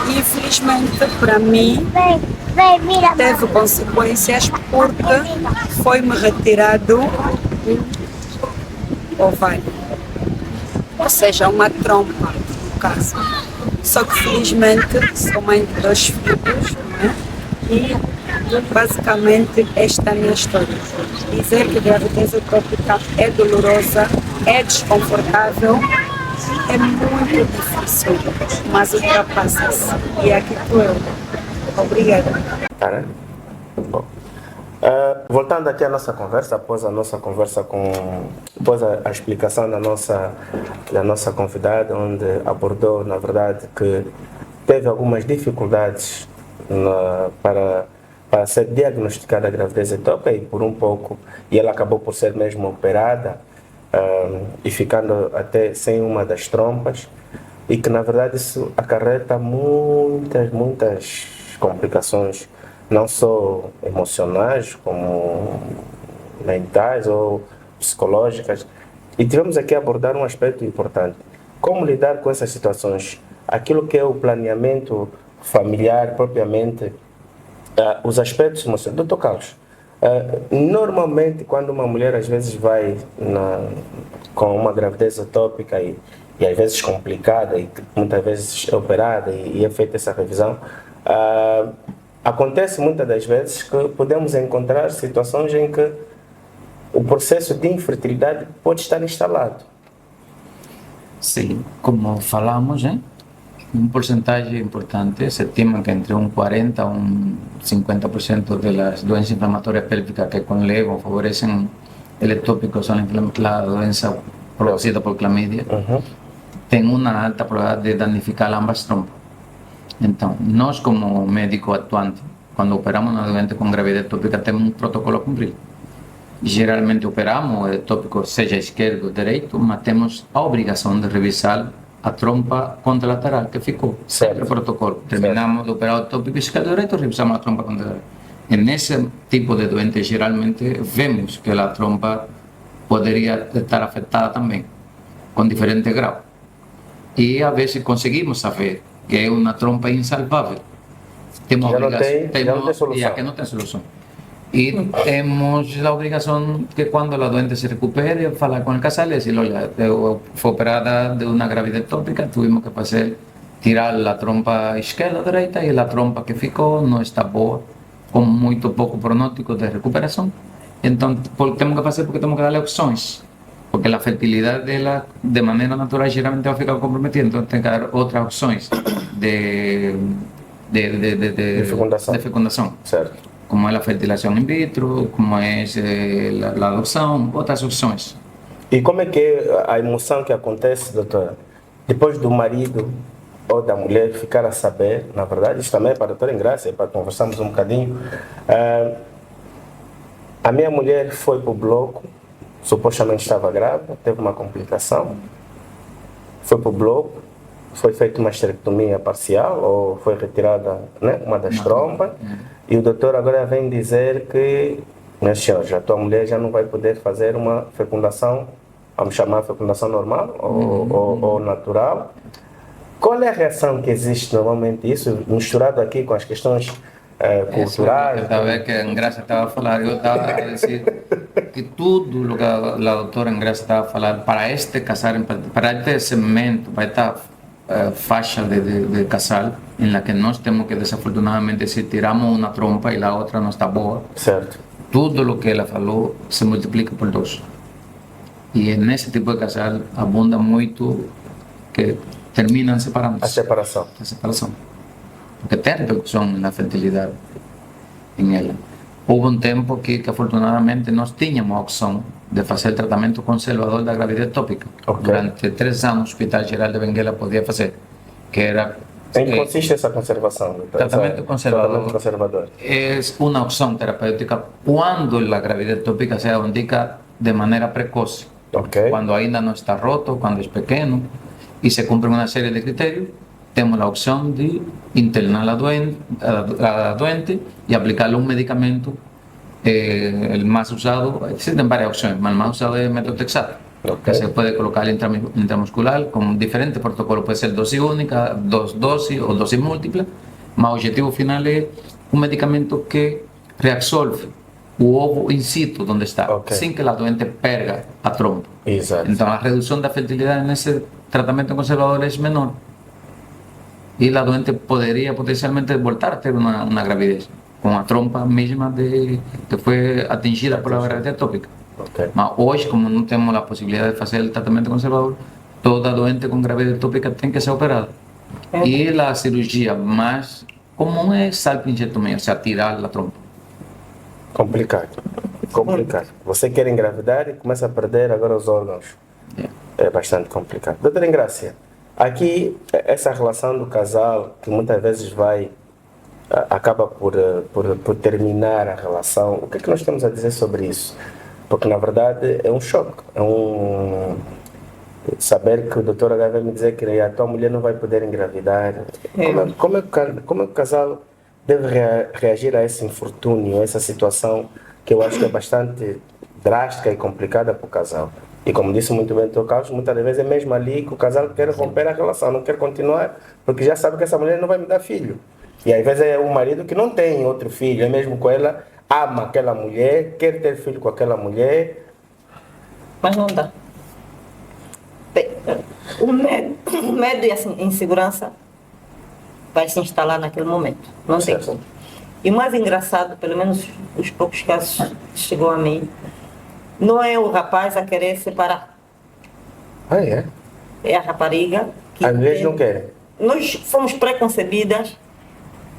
D: Infelizmente para mim teve consequências porque foi-me retirado um ovário, ou seja, uma trompa no caso. Só que felizmente sou mãe de 2 filhos, né? E basicamente esta é a minha história. Dizer que gravidez ectópica é dolorosa, é desconfortável, é muito difícil, mas ultrapassa-se. E aqui estou eu. Obrigada.
A: Tá, né? Bom. Voltando aqui à nossa conversa, após a explicação da nossa convidada, onde abordou, na verdade, que teve algumas dificuldades para ser diagnosticada a gravidez ectópica e ela acabou por ser mesmo operada e ficando até sem uma das trompas, e que na verdade isso acarreta muitas complicações, não só emocionais, como mentais ou psicológicas. E tivemos aqui a abordar um aspecto importante: como lidar com essas situações, aquilo que é o planeamento familiar propriamente, os aspectos emocionais. Dr. Carlos, Normalmente, quando uma mulher às vezes vai com uma gravidez utópica e às vezes complicada e muitas vezes é operada e é feita essa revisão, acontece muitas das vezes que podemos encontrar situações em que o processo de infertilidade pode estar instalado.
B: Sim, como falamos, porcentagem importante, se estima que entre un 40 a un 50% de las doenças inflamatorias pélvicas que conllevan o favorecen el ectópico son la doença producida por clamidia, tienen una alta probabilidad de danificar ambas trompas. Entonces, nós como médico actuante, quando operamos uma doente com gravidez ectópica, temos um protocolo a cumprir. Geralmente operamos o ectópico, seja esquerdo ou direito, mas temos a obrigação de revisar a trompa contralateral que ficou. Sempre o protocolo. Terminamos de operar o ectópico esquerdo ou direito, revisamos a trompa contralateral. E nesse tipo de doente, geralmente vemos que a trompa poderia estar afetada também, com diferente grau. E a vezes conseguimos saber que é uma trompa insalvável. Temos
A: já não tem solução.
B: Já que não tem solução. E temos a obrigação que quando a doente se recupere, falar com o casal e dizer, olha, eu fui operada de uma gravidez ectópica, tivemos que fazer, tirar a trompa esquerda ou direita e a trompa que ficou não está boa, com muito pouco pronóstico de recuperação. Então, temos que fazer porque temos que dar opções. Porque a fertilidade dela, de maneira natural, geralmente vai ficar comprometida. Então, tem que dar outras opções de fecundação.
A: Certo.
B: Como é a fertilização in vitro, como é a adoção, outras opções.
A: E como é que é a emoção que acontece, doutora, depois do marido ou da mulher ficar a saber, na verdade, isso também é para a doutora Engrácia, para conversarmos um bocadinho. A minha mulher foi para o bloco, supostamente estava grávida, teve uma complicação, foi para o bloco, foi feita uma esterectomia parcial ou foi retirada, né, uma das trompas, e o doutor agora vem dizer que, meus senhores, a tua mulher já não vai poder fazer uma fecundação, vamos chamar de fecundação normal ou natural. Qual é a reação que existe normalmente, isso misturado aqui com as questões culturais?
B: Eu estava vendo que a Engrácia estava a falar, eu estava a dizer que tudo o que a doutora Engrácia estava a falar, para este casal, para este segmento, para esta faixa de casal, em la que nós temos que, desafortunadamente, se tiramos uma trompa e a outra não está boa,
A: certo.
B: Tudo o que ela falou se multiplica por 2. E nesse tipo de casal abunda muito que terminam separando.
A: A separação.
B: Porque tem repercussão na fertilidade em ela. Houve um tempo que afortunadamente nós tínhamos a opção de fazer tratamento conservador da gravidez ectópica. Durante 3 anos, o Hospital Geral de Benguela podia fazer, que era...
A: Em que consiste essa conservação?
B: Tratamento conservador.
A: Tratamento conservador.
B: É uma opção terapêutica quando a gravidez ectópica se indica de maneira precoce. Quando ainda não está roto, quando é pequeno, e se cumpre uma série de critérios, temos a opção de internar a doente e aplicar um medicamento, o mais usado, existem várias opções, mas o mais usado é o metotrexato, que se pode colocar intramuscular com diferentes protocolos, pode ser dose única, 2 doses ou dose múltipla, mas o objetivo final é um medicamento que reabsorve o ovo in situ, onde está, sem que a doente perca a trompa.
A: Exato.
B: Então a redução da fertilidade nesse tratamento conservador é menor. E a doente poderia potencialmente voltar a ter uma gravidez com a trompa mesma que foi atingida por a gravidez ectópica. Mas hoje, como não temos a possibilidade de fazer o tratamento conservador, toda doente com gravidez ectópica tem que ser operada. E a cirurgia mais comum é salpingectomia, ou seja, tirar a trompa.
A: Complicado. Você quer engravidar e começa a perder agora os órgãos. É bastante complicado. Doutora Engrácia, aqui, essa relação do casal, que muitas vezes acaba por terminar a relação, o que é que nós temos a dizer sobre isso? Porque, na verdade, é um choque. Saber que o doutor H vai me dizer que a tua mulher não vai poder engravidar. Como é que o casal deve reagir a esse infortúnio, a essa situação que eu acho que é bastante drástica e complicada para o casal? E como disse muito bem o Dr. Carlos, muitas vezes é mesmo ali que o casal quer romper a relação, não quer continuar, porque já sabe que essa mulher não vai me dar filho. E às vezes é o marido que não tem outro filho, é mesmo com ela ama aquela mulher, quer ter filho com aquela mulher.
C: Mas não dá. O medo e a insegurança vai se instalar naquele momento. Não tem
A: Certo.
C: como. E o mais engraçado, pelo menos os poucos casos que chegou a mim, não é o rapaz a querer separar.
A: Ah, é?
C: É a rapariga que...
A: Às vezes não querem.
C: Nós fomos preconcebidas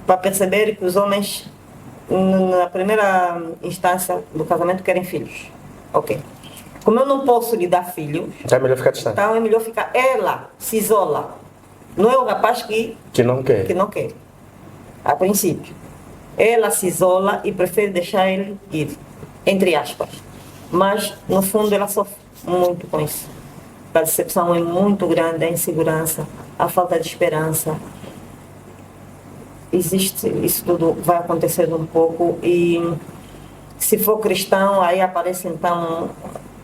C: para perceber que os homens, na primeira instância do casamento, querem filhos. Ok. Como eu não posso lhe dar filhos,
A: Então é melhor ficar distante.
C: então é melhor ficar... Ela se isola. Não é o rapaz que
A: não quer.
C: não quer. A princípio. Ela se isola e prefere deixar ele ir. Entre aspas. Mas, no fundo, ela sofre muito com isso. A decepção é muito grande, a insegurança, a falta de esperança. Existe, isso tudo vai acontecendo um pouco e se for cristão, aí aparece então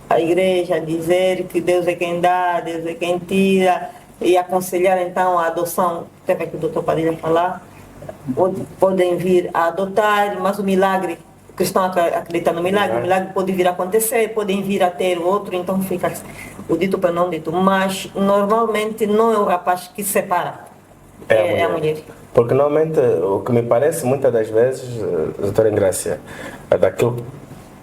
C: a igreja dizer que Deus é quem dá, Deus é quem tira e aconselhar então a adoção, teve aqui o doutor Padilha falar, podem vir a adotar, mas o milagre, o cristão acredita no milagre, o milagre pode vir a acontecer, podem vir a ter outro, então fica o dito para não dito, mas normalmente não é o rapaz que separa, é a mulher.
A: Porque normalmente o que me parece muitas das vezes, doutora Engrácia, daquilo que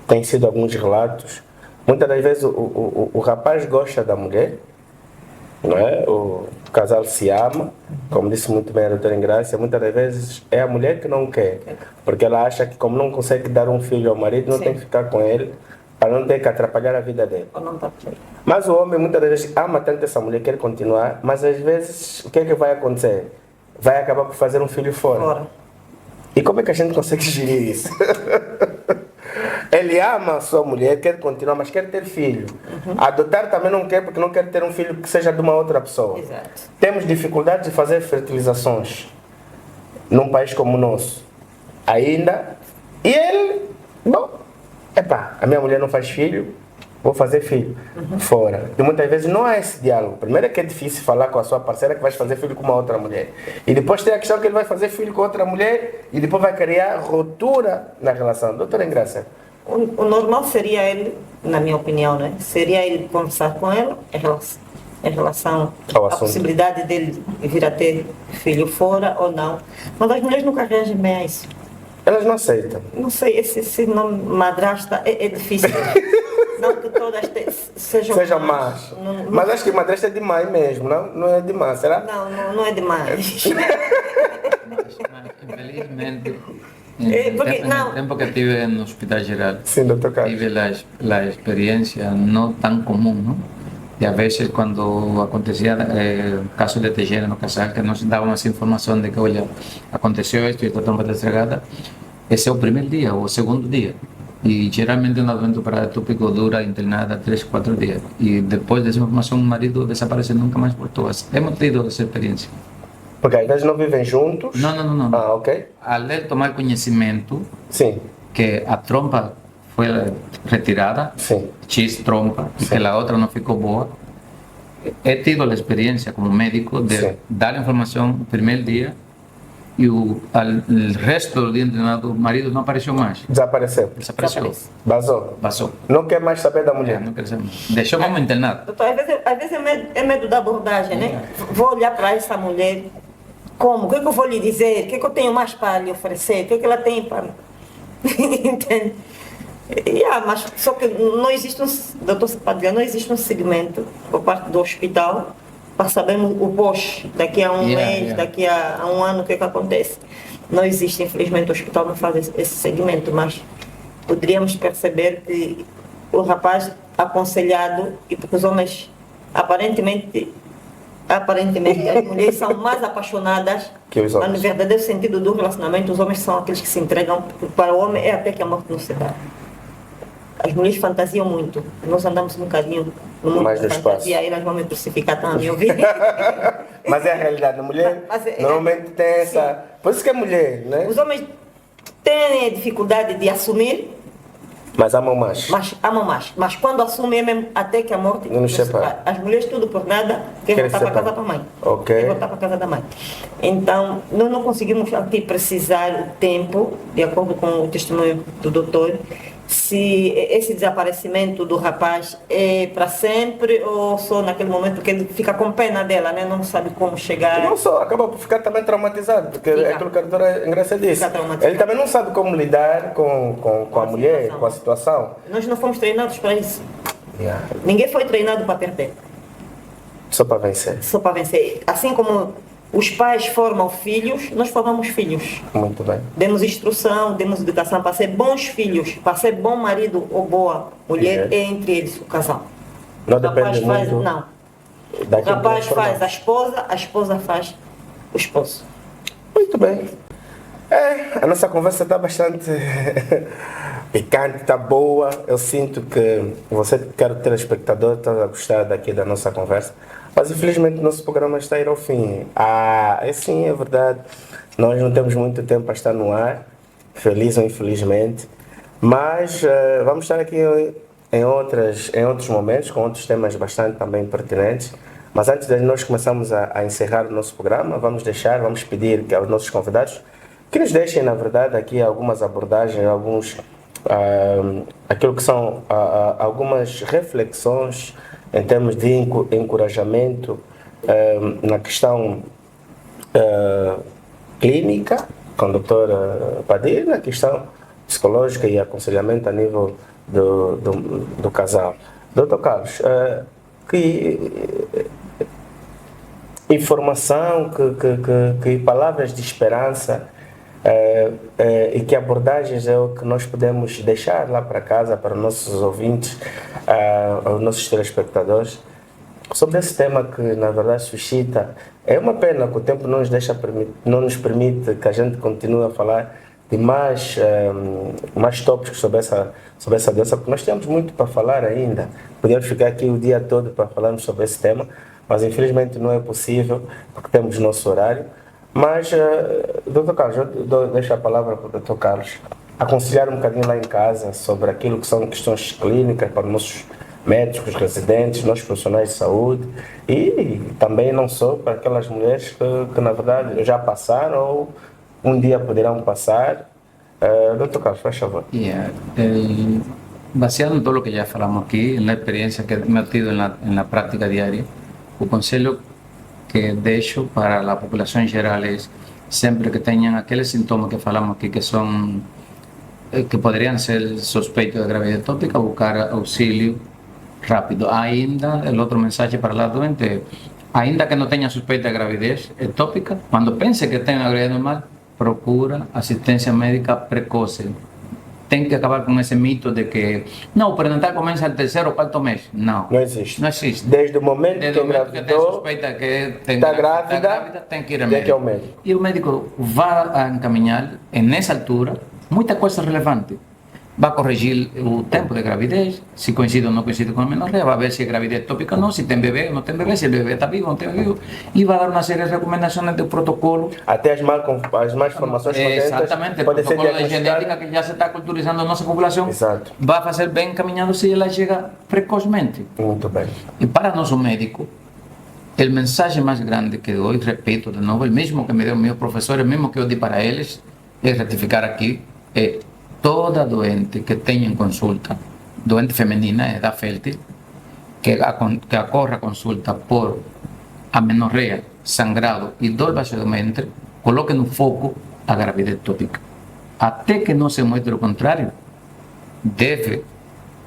A: tem sido alguns relatos, muitas das vezes o rapaz gosta da mulher, não é? O casal se ama, como disse muito bem a doutora Engrácia, muitas das vezes é a mulher que não quer, porque ela acha que como não consegue dar um filho ao marido, não tem que ficar com ele, para não ter que atrapalhar a vida dele. Mas o homem muitas das vezes ama tanto essa mulher, quer continuar, mas às vezes o que é que vai acontecer? Vai acabar por fazer um filho fora. E como é que a gente consegue gerir isso? Ele ama a sua mulher, quer continuar, mas quer ter filho. Adotar também não quer, porque não quer ter um filho que seja de uma outra pessoa.
C: Exato.
A: Temos dificuldade de fazer fertilizações num país como o nosso. Ainda. E ele, bom, a minha mulher não faz filho, vou fazer filho. Fora. E muitas vezes não há esse diálogo. Primeiro é que é difícil falar com a sua parceira que vai fazer filho com uma outra mulher. E depois tem a questão que ele vai fazer filho com outra mulher e depois vai criar ruptura na relação. Doutora Engrácia.
C: O normal seria ele, na minha opinião, né? Seria ele conversar com ela em relação à possibilidade dele vir a ter filho fora ou não. Mas as mulheres nunca reagem bem a isso.
A: Elas não aceitam.
C: Não sei, esse nome madrasta é difícil. Não que todas sejam más.
A: Mas acho que madrasta é demais mesmo, não? Não é demais, será?
C: Não é demais.
B: Infelizmente,
C: porque,
B: no tempo que estive no Hospital Geral,
A: sim,
B: tive la experiencia no tan común, ¿no? Y a veces cuando acontecía casos de Tejera no casal, que nos daban esa información de que, oye, aconteció esto y esta trompa está estragada, ese es el primer día o el segundo día. Y geralmente un evento paratópico dura internada 3-4 días. Y después de esa información, un marido desaparece, nunca más voltó. Hemos tenido esa experiencia.
A: Porque às vezes não vivem juntos?
B: Não.
A: Ah, ok.
B: Al él tomar conhecimento
A: sim,
B: que a trompa foi retirada,
A: sim,
B: X trompa, que a outra não ficou boa, he tido a experiência como médico de dar a informação no primeiro dia e o resto do dia internado, o marido não apareceu mais.
A: Desapareceu. Vazou. Não quer mais saber da mulher.
B: Não quer saber. Deixou como internado.
C: Doutor, às vezes é medo da abordagem, né? Vou olhar para essa mulher, como? O que eu vou lhe dizer? O que eu tenho mais para lhe oferecer? O que ela tem para... Entende? Mas só que não existe doutor Padilha, não existe um segmento por parte do hospital para sabermos o pós, daqui a um mês, daqui a um ano, o que acontece. Não existe, infelizmente, o hospital não faz esse segmento, mas poderíamos perceber que o rapaz aconselhado, e porque os homens, aparentemente as mulheres são mais apaixonadas,
A: que os homens.
C: Mas no verdadeiro sentido do relacionamento, os homens são aqueles que se entregam, para o homem é até que a morte não se dá. As mulheres fantasiam muito. Nós andamos um bocadinho no mundo
A: mais
C: da
A: do
C: fantasia,
A: espaço.
C: elas vão me crucificar também, ouvir.
A: Mas é a realidade. A mulher normalmente tem essa... Por isso que é mulher, né?
C: Os homens têm dificuldade de assumir
A: Mas amam mais.
C: Mas amam mais. Mas quando assumem é mesmo até que a morte
A: Não nos separa.
C: separa. As mulheres tudo por nada querem
A: Querem
C: voltar para
A: separar.
C: casa da mãe.
A: Ok.
C: Querem voltar para casa da mãe. Então, nós não conseguimos aqui precisar o tempo, de acordo com o testemunho do doutor, se esse desaparecimento do rapaz é para sempre ou só naquele momento, porque ele fica com pena dela, né? Não sabe como chegar.
A: Não só, acaba por ficar também traumatizado, porque
C: Fica.
A: é aquilo que a doutora Ingrácia disse.
C: Fica traumatizado.
A: Ele também não sabe como lidar com a mulher,
C: situação.
A: com a situação.
C: Nós não fomos treinados para isso.
A: Yeah.
C: Ninguém foi treinado para perder,
A: Só para vencer.
C: só para vencer. Assim como os pais formam filhos, nós formamos filhos.
A: Muito bem.
C: Demos instrução, demos educação para ser bons filhos, para ser bom marido ou boa mulher,
A: Ok.
C: é entre eles o casal.
A: Não
C: O rapaz
A: depende
C: faz,
A: muito
C: não. O
A: daquilo que
C: rapaz
A: nós
C: faz
A: formamos.
C: a esposa faz o esposo.
A: Muito bem. A nossa conversa está bastante picante, está boa. Eu sinto que você, caro telespectador, está a gostar daqui da nossa conversa. Mas infelizmente o nosso programa está a ir ao fim. Sim, é verdade. Nós não temos muito tempo para estar no ar, feliz ou infelizmente. Mas vamos estar aqui em outros momentos, com outros temas bastante também pertinentes. Mas antes de nós começarmos a encerrar o nosso programa, vamos pedir que aos nossos convidados que nos deixem, na verdade, aqui algumas abordagens, aquilo que são algumas reflexões em termos de encorajamento na questão clínica, com o Dr. Padilha, na questão psicológica e aconselhamento a nível do casal. Dr. Carlos, que informação, que palavras de esperança e que abordagens é o que nós podemos deixar lá para casa, para os nossos ouvintes, aos nossos telespectadores, sobre esse tema que na verdade suscita. É uma pena que o tempo não nos permite que a gente continue a falar de mais tópicos sobre essa doença, porque nós temos muito para falar ainda. Podemos ficar aqui o dia todo para falarmos sobre esse tema, mas infelizmente não é possível, porque temos nosso horário. Mas, Dr. Carlos, eu deixo a palavra para o Dr. Carlos aconselhar um bocadinho lá em casa sobre aquilo que são questões clínicas para os nossos médicos, residentes, nossos profissionais de saúde e também não só para aquelas mulheres que na verdade já passaram ou um dia poderão passar. Dr. Carlos, faz favor.
B: Baseado en todo lo que ya falamos aquí, en la experiencia que me he tenido en la práctica diaria, el consejo que deixo para a população em geral é sempre que tenham aqueles sintomas que falamos aqui que poderiam ser suspeitos de gravidez tópica, buscar auxílio rápido. Ainda, o outro mensagem para a doente, ainda que não tenha suspeita de gravidez tópica, quando pense que tem uma gravidez normal, procura assistência médica precoce. Tem que acabar com esse mito de que não, o pré-natal começa no terceiro ou quarto mês. Não.
A: Não existe.
B: Não existe.
A: Desde o momento
B: Desde
A: que
B: o momento que tem
A: engravidou,
B: suspeita que
A: está grávida,
B: tem que ir ao
A: tem que ir ao
B: médico.
A: médico.
B: E o médico vai encaminhar, nessa altura, muita coisa relevante. Vai corrigir o tempo de gravidez, se coincide ou não coincide com a menorreia, vai ver se é gravidez tópica ou não, se tem bebê ou não tem bebê, se o bebê está vivo ou não está vivo, e vai dar uma série de recomendações do protocolo.
A: Até as más formações congênitas
B: Exatamente, o
A: podem ser
B: protocolo de genética
A: diagnosticadas.
B: que já se está culturizando a nossa população,
A: Exato.
B: vai fazer bem encaminhado se ela chega precocemente.
A: Muito bem.
B: E para nosso médico, o mensagem mais grande que dou, e repito de novo, o mesmo que me deu meus professores, o mesmo que eu di para eles, é retificar aqui, é toda doente que tenha em consulta, doente feminina, edad fértil, que acorra consulta por amenorreia, sangrado e dor baixo do ventre, coloque no foco a gravidez tópica. Até que não se mostre o contrário, deve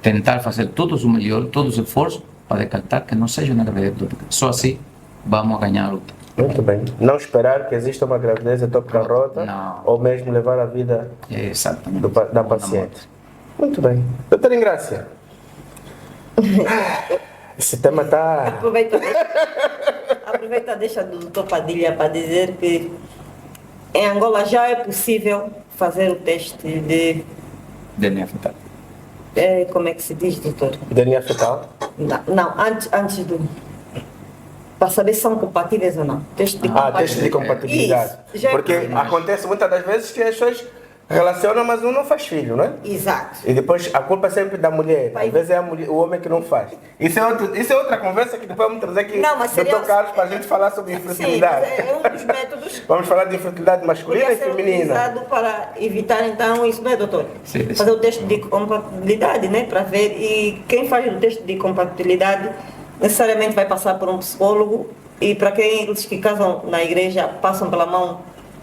B: tentar fazer todo o seu melhor, todo o seu esforço para descartar que não seja uma gravidez tópica. Só assim vamos a ganhar a luta.
A: Muito bem. Não esperar que exista uma gravidez tópica rota
B: Não.
A: ou mesmo levar a vida
B: Exatamente.
A: da paciente. Muito bem. Doutora Ingrácia, esse tema está...
C: Aproveita a deixa do Dr. Padilha para dizer que em Angola já é possível fazer o teste de...
B: DNA fetal.
C: como é que se diz, doutor?
A: DNA fetal?
C: Não, antes do... Para saber se são compatíveis ou não. Teste de compatibilidade.
A: Teste de compatibilidade.
C: Isso, já é
A: Porque
C: possível.
A: acontece muitas das vezes que as pessoas relaciona, mas um não faz filho, não é?
C: Exato.
A: E depois a culpa é sempre da mulher. Às vezes é o homem que não faz. Isso é outra conversa que depois vamos trazer aqui Dr. Carlos para a gente falar sobre infertilidade.
C: Sim, é um dos métodos.
A: Vamos falar de infertilidade masculina e feminina.
C: Utilizado para evitar então isso, não é, doutor?
B: Sim.
C: Fazer o teste de compatibilidade, né? Para ver. E quem faz o teste de compatibilidade necessariamente vai passar por um psicólogo. E para aqueles que casam na igreja, passam pela mão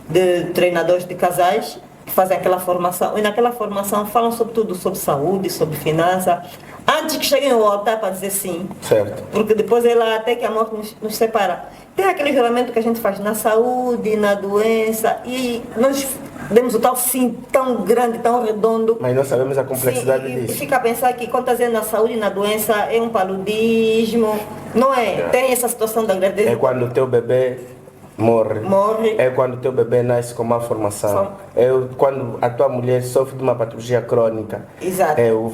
C: de treinadores de casais que fazem aquela formação, e naquela formação falam sobre tudo, sobre saúde, sobre finança, antes que cheguem ao altar para dizer sim.
A: Certo.
C: Porque depois é lá até que a morte nos separa. Tem aquele juramento que a gente faz na saúde, na doença, e nós demos o tal sim tão grande, tão redondo.
A: Mas não sabemos a complexidade
C: sim,
A: disso.
C: E fica a pensar que quando está dizendo na saúde e na doença é um paludismo, não é? Tem essa situação da gravidez.
A: É quando o teu bebê morre. É quando o teu bebê nasce com má formação. É quando a tua mulher sofre de uma patologia crônica.
C: Exato.
A: É o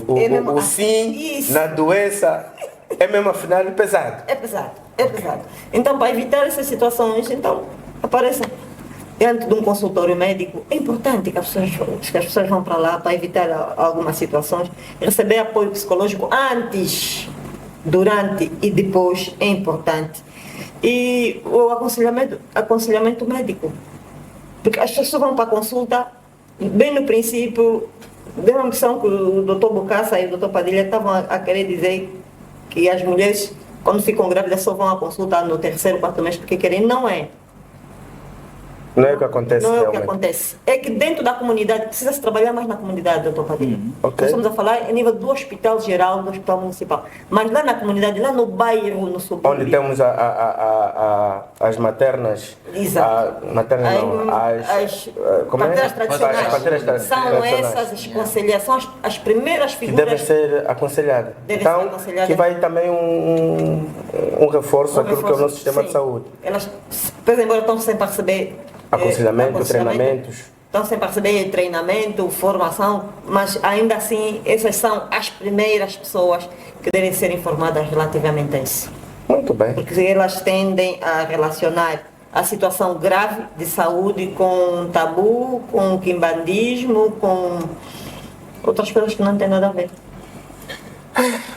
A: sim
C: isso.
A: Na doença é mesmo afinal pesado.
C: É pesado, é pesado. Então, para evitar essas situações, então, apareça diante de um consultório médico. É importante que as pessoas vão para lá para evitar algumas situações. Receber apoio psicológico antes, durante e depois é importante. E o aconselhamento médico. Porque as pessoas vão para a consulta, bem no princípio, deu uma impressão que o doutor Bocassa e o doutor Padilha estavam a querer dizer que as mulheres, quando ficam grávidas, só vão à consulta no 3º, 4º mês porque querem. Não é.
A: Não é o que acontece
C: Não é
A: realmente.
C: o que acontece. É que dentro da comunidade, precisa-se trabalhar mais na comunidade, doutor Padilha.
A: Okay.
C: Nós estamos a falar a nível do hospital geral, do hospital municipal. Mas lá na comunidade, lá no bairro, no subúrbio.
A: Onde temos as maternas.
C: Exato.
A: Como
C: parteiras
A: é?
C: tradicionais.
A: As parteiras
C: São
A: tradicionais.
C: essas as conselhações, as primeiras
A: Que
C: figuras.
A: devem ser aconselhadas.
C: Devem
A: Então,
C: ser aconselhadas.
A: que vai também um reforço àquilo que é o nosso sistema de saúde.
C: Elas, pois embora estão sempre a receber
A: Aconselhamento, treinamentos.
C: Estão sempre a receber treinamento, formação, mas ainda assim essas são as primeiras pessoas que devem ser informadas relativamente a isso.
A: Muito bem.
C: Porque elas tendem a relacionar a situação grave de saúde com tabu, com quimbandismo, com outras coisas que não têm nada a ver.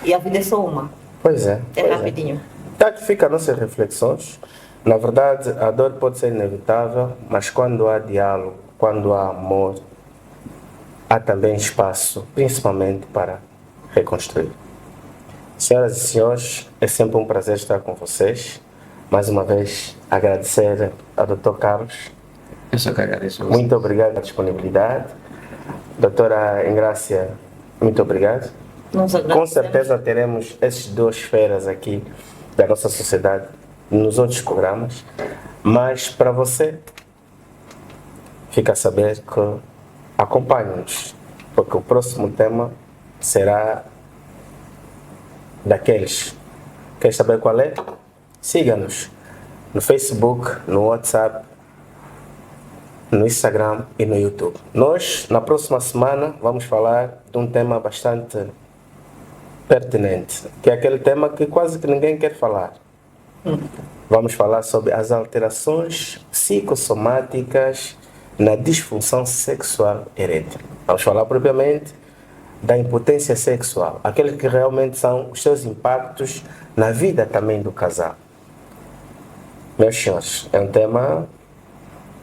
C: E a vida é só uma.
A: Pois é.
C: É rapidinho.
A: Tá que fica as nossas reflexões. Na verdade, a dor pode ser inevitável, mas quando há diálogo, quando há amor, há também espaço, principalmente para reconstruir. Senhoras e senhores, é sempre um prazer estar com vocês. Mais uma vez, agradecer ao Dr. Carlos.
B: Eu só que agradeço.
A: Muito obrigado pela disponibilidade. Doutora Engrácia, muito obrigado. Com certeza teremos essas duas esferas aqui da nossa sociedade nos outros programas, mas para você, fica a saber que acompanhe-nos, porque o próximo tema será daqueles. Quer saber qual é? Siga-nos no Facebook, no WhatsApp, no Instagram e no YouTube. Nós, na próxima semana, vamos falar de um tema bastante pertinente, que é aquele tema que quase que ninguém quer falar. Vamos falar sobre as alterações psicossomáticas na disfunção sexual erétil. Vamos falar propriamente da impotência sexual, aqueles que realmente são os seus impactos na vida também do casal. Meus senhores, é um tema.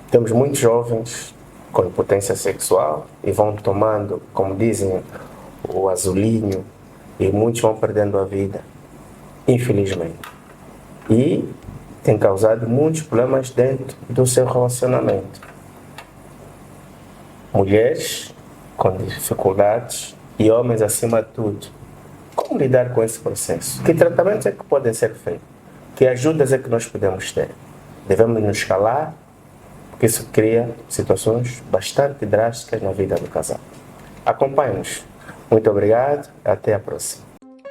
A: Temos muitos jovens com impotência sexual e vão tomando, como dizem, o azulinho, e muitos vão perdendo a vida, infelizmente. E tem causado muitos problemas dentro do seu relacionamento. Mulheres com dificuldades e homens acima de tudo. Como lidar com esse processo? Que tratamentos é que podem ser feitos? Que ajudas é que nós podemos ter? Devemos nos calar, porque isso cria situações bastante drásticas na vida do casal. Acompanhe-nos. Muito obrigado. Até a próxima.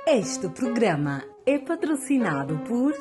E: Este programa é patrocinado por